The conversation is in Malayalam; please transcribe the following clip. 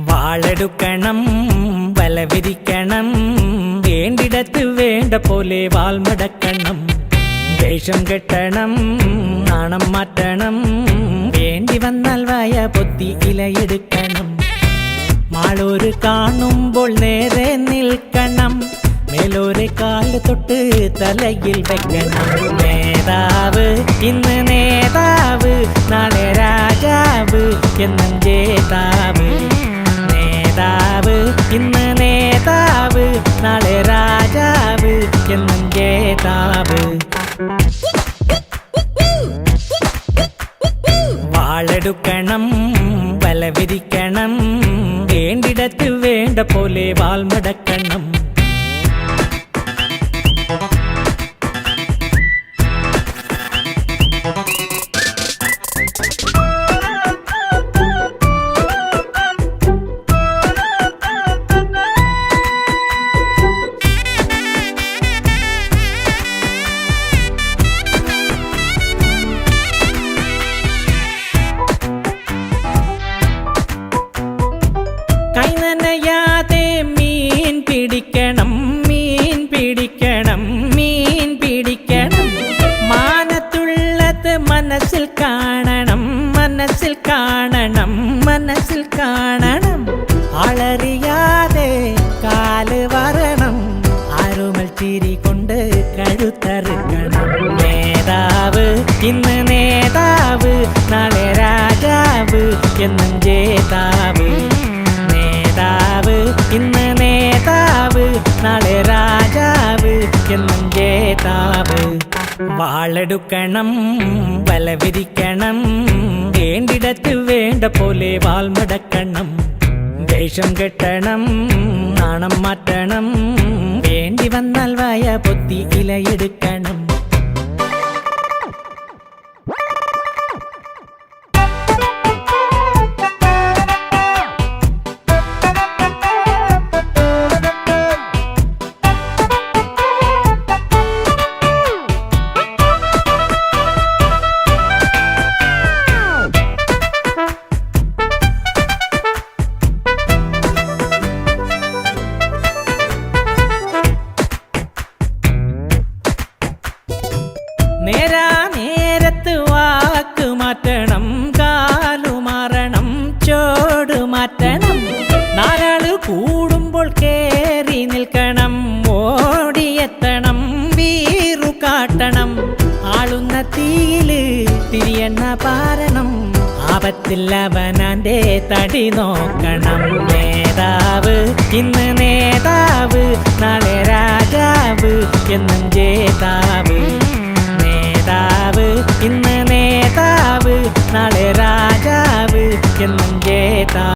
വാളെടുക്കണം വല വിരിക്കണം വേണ്ടിടത്ത് വേണ്ട പോലെ വാൾമടക്കണം വേഷം കെട്ടണം നാണം മാറ്റണം വേണ്ടി വന്നാൽ വായ പൊത്തി ഇലയെടുക്കണം മാളൂര് കാണുമ്പോൾ നേരെ നിൽക്കണം മേലോരെ കാല് തൊട്ട് തലയിൽ വെക്കണം നേതാവ് ഇന്ന് നേതാവ് നാളെ രാജാവ് എന്നും ജേതാവ് നേതാവ് ഇന്ന് നേതാവ് നാളെ രാജാവ് എന്നും ജേതാവ് വാളെടുക്കണം വല വിരിക്കണം വേണ്ടിടത്ത് വേണ്ട പോലെ വാൾമടക്കണം കൈനനയാതെ മീൻ പിടിക്കണം മീൻ പിടിക്കണം മീൻ പിടിക്കണം മാനത്തുള്ളത് മനസ്സിൽ കാണണം മനസ്സിൽ കാണണം മനസ്സിൽ കാണണം ആളറിയാതെ കാല് വരണം ആരുമൽ ചിരി കൊണ്ട് കഴുത്തറുക്കണം നേതാവ് ഇന്ന് നേതാവ് നാളെ രാജാവ് എന്നും ജേതാവ് നേതാവ് ഇന്ന് നേതാവ് നാളെ രാജാവ് എന്നും ജേതാവ് വാളെടുക്കണം വല വിരിക്കണം വേണ്ടിടത്ത് വേണ്ട പോലെ വാൾമടക്കണം വേഷം കെട്ടണം നാണം മാറ്റണം വേണ്ടി വന്നാൽ വായ പൊത്തി ഇലയെടുക്കണം നേരാ നേരത്ത് വാക്ക് മാറ്റണം കാലു മാറണം ചോട് മാറ്റണം നാലാള് കൂടുമ്പോൾ കേറി നിൽക്കണം ഓടിയെത്തണം വീറു കാട്ടണം ആളുന്ന തീയില് തിരിയെണ്ണ പാരണം ആപത്തിൽ അവനാന്റെ തടി നോക്കണം നേതാവ് ഇന്ന് നേതാവ് നാളെ രാജാവ് എന്നും ജേതാവ് നേതാവ് ഇന്ന്